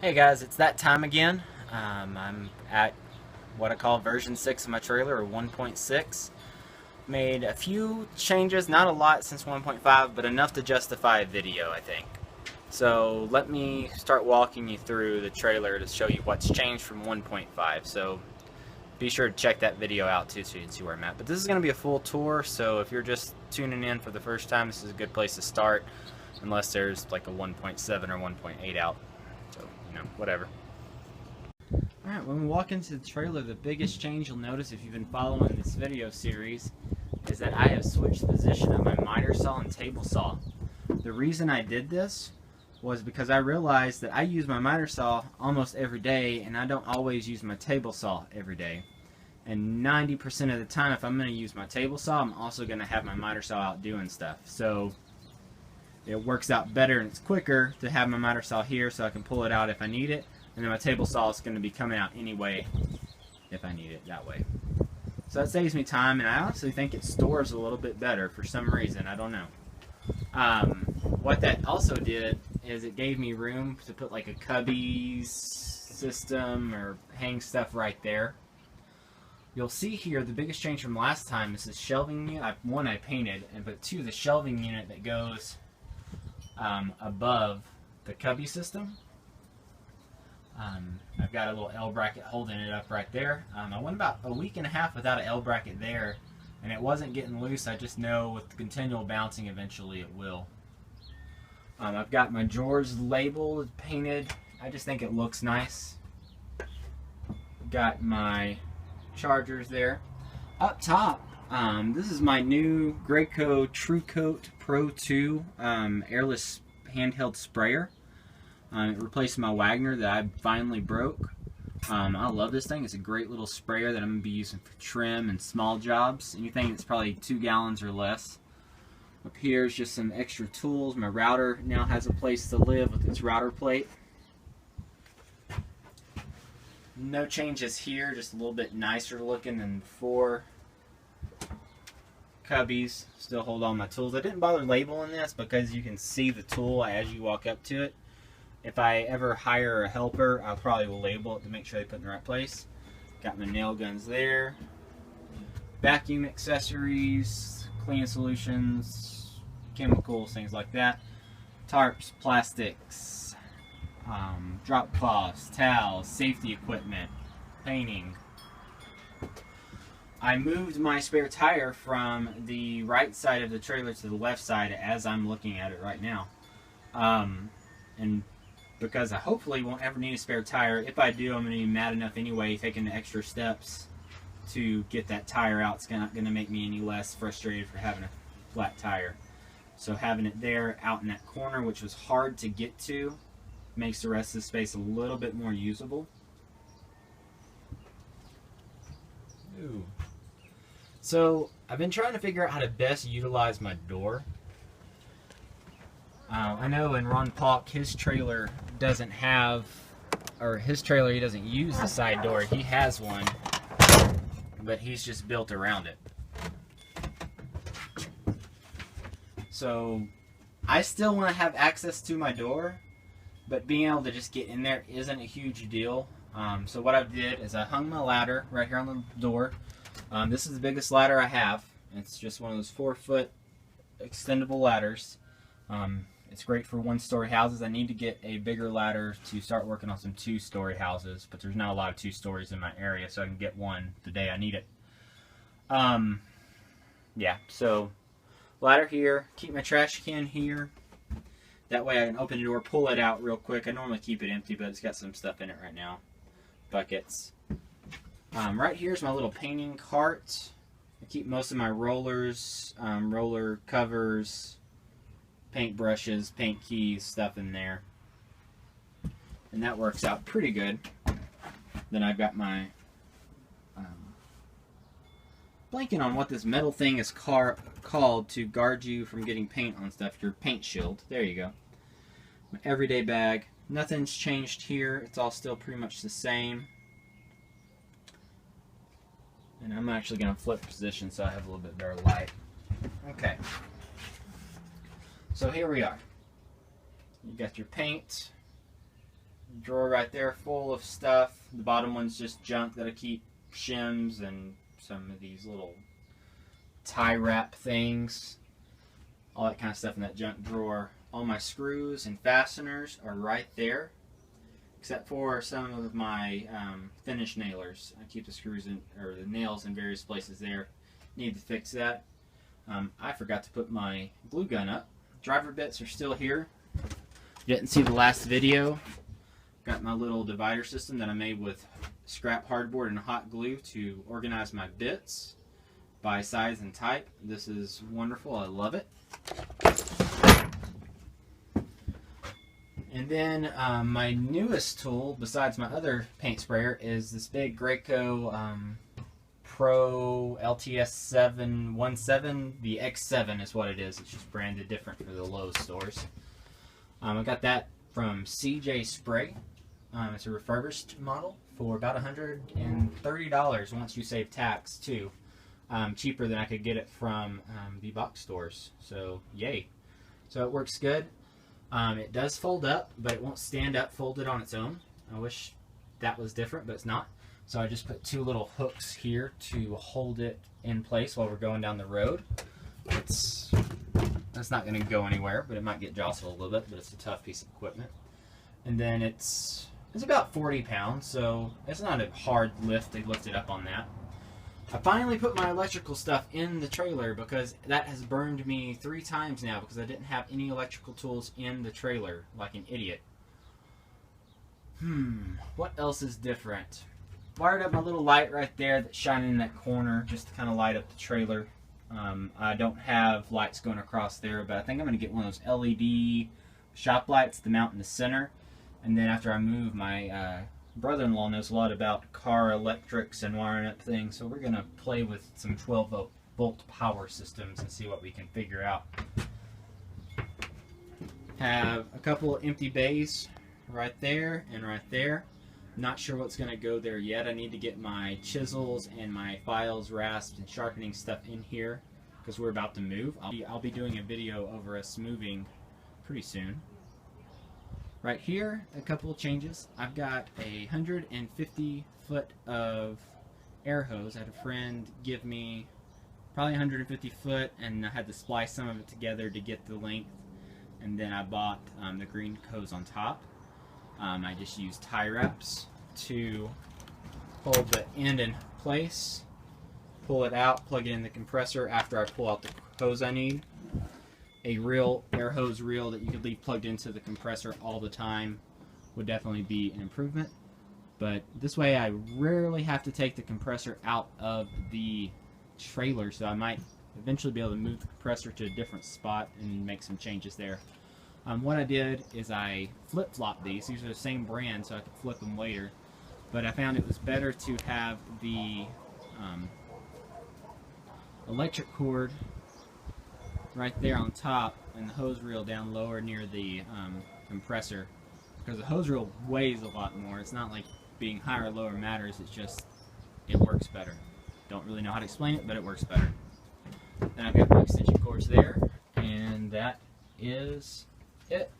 Hey guys, it's that time again. I'm at what I call version 6 of my trailer, or 1.6. Made a few changes, not a lot since 1.5, but enough to justify a video, I think. So let me start walking you through the trailer to show you what's changed from 1.5. So be sure to check that video out too so you can see where I'm at. But this is going to be a full tour, so if you're just tuning in for the first time, this is a good place to start, unless there's like a 1.7 or 1.8 out. So, whatever. Alright, when we walk into the trailer, the biggest change you'll notice if you've been following this video series is that I have switched the position of my miter saw and table saw. The reason I did this was because I realized that I use my miter saw almost every day and I don't always use my table saw every day. And 90% of the time, if I'm going to use my table saw, I'm also going to have my miter saw out doing stuff. So it works out better and it's quicker to have my miter saw here so I can pull it out if I need it, and then my table saw is going to be coming out anyway if I need it that way. So that saves me time, and I honestly think it stores a little bit better for some reason. I don't know. What that also did is it gave me room to put like a cubby system or hang stuff right there. You'll see here the biggest change from last time is the shelving unit. One, I painted, but two, the shelving unit that goes above the cubby system. I've got a little L bracket holding it up right there. I went about a week and a half without an L bracket there, and it wasn't getting loose. I just know with the continual bouncing eventually it will. I've got my drawers labeled, painted. I just think it looks nice. Got my chargers there. Up top, this is my new Graco True Coat Pro 2 airless handheld sprayer. It replaced my Wagner that I finally broke. I love this thing. It's a great little sprayer that I'm going to be using for trim and small jobs. Anything that's probably 2 gallons or less. Up here is just some extra tools. My router now has a place to live with its router plate. No changes here, just a little bit nicer looking than before. Cubbies still hold all my tools. I didn't bother labeling this because you can see the tool as you walk up to it. If I ever hire a helper, I'll probably will label it to make sure they put it in the right place. Got my nail guns there. Vacuum accessories, cleaning solutions, chemicals, things like that. Tarps, plastics, drop cloths, towels, safety equipment, painting. I moved my spare tire from the right side of the trailer to the left side as I'm looking at it right now. And because I hopefully won't ever need a spare tire. If I do, I'm going to be mad enough anyway, taking the extra steps to get that tire out. It's not going to make me any less frustrated for having a flat tire. So having it there out in that corner, which was hard to get to, makes the rest of the space a little bit more usable. Ooh. So I've been trying to figure out how to best utilize my door. I know in Ron Paulk, his trailer doesn't have, or his trailer, he doesn't use the side door. He has one, but he's just built around it. So I still want to have access to my door, but being able to just get in there isn't a huge deal. So what I did is I hung my ladder right here on the door. This is the biggest ladder I have. It's just one of those 4-foot extendable ladders. It's great for 1-story houses. I need to get a bigger ladder to start working on some 2-story houses, but there's not a lot of 2 stories in my area, so I can get one the day I need it. Yeah, so ladder here, keep my trash can here. That way I can open the door, pull it out real quick. I normally keep it empty, but it's got some stuff in it right now. Buckets. Right here is my little painting cart. I keep most of my rollers, roller covers, paint brushes, paint keys, stuff in there. And that works out pretty good. Then I've got my blanking on what this metal thing is called to guard you from getting paint on stuff. Your paint shield. There you go. My everyday bag. Nothing's changed here. It's all still pretty much the same. And I'm actually going to flip position so I have a little bit better light. Okay. So here we are. You got your paint. drawer right there full of stuff. The bottom one's just junk that I keep shims and some of these little tie wrap things. All that kind of stuff in that junk drawer. All my screws and fasteners are right there, except for some of my finish nailers. I keep the screws in, or the nails in various places there. Need to fix that. I forgot to put my glue gun up. Driver bits are still here. You didn't see the last video. Got my little divider system that I made with scrap hardboard and hot glue to organize my bits by size and type. This is wonderful. I love it. And then my newest tool, besides my other paint sprayer, is this big Graco Pro LTS 717. The X7 is what it is. It's just branded different for the Lowe's stores. I got that from CJ Spray. It's a refurbished model for about $130 once you save tax too. Cheaper than I could get it from the box stores. So yay. So it works good. It does fold up, but it won't stand up folded on its own. I wish that was different, but it's not. So I just put two little hooks here to hold it in place while we're going down the road. It's not going to go anywhere, but it might get jostled a little bit, but it's a tough piece of equipment. And then it's about 40 pounds, so it's not a hard lift to lift it up on that. I finally put my electrical stuff in the trailer because that has burned me 3 times now because I didn't have any electrical tools in the trailer like an idiot. What else is different? Wired up my little light right there that's shining in that corner just to kind of light up the trailer. I don't have lights going across there, but I think I'm going to get one of those LED shop lights to mount in the center. And then after I move, my brother-in-law knows a lot about car electrics and wiring up things, so we're going to play with some 12-volt power systems and see what we can figure out. Have a couple of empty bays right there and right there. Not sure what's going to go there yet. I need to get my chisels and my files, rasps, and sharpening stuff in here because we're about to move. I'll be doing a video over us moving pretty soon. Right here, a couple of changes. I've got a 150 foot of air hose. I had a friend give me probably 150 foot, and I had to splice some of it together to get the length. And then I bought the green hose on top. I just used tie wraps to hold the end in place, pull it out, plug it in the compressor after I pull out the hose I need. A real air hose reel that you could leave plugged into the compressor all the time would definitely be an improvement. But this way I rarely have to take the compressor out of the trailer, so I might eventually be able to move the compressor to a different spot and make some changes there. What I did is I flip-flopped these. These are the same brand, so I could flip them later. But I found it was better to have the electric cord right there on top and the hose reel down lower near the compressor, because the hose reel weighs a lot more. It's not like being higher or lower matters, it's just it works better. Don't really know how to explain it, but it works better. Then I've got my extension cords there, and that is it.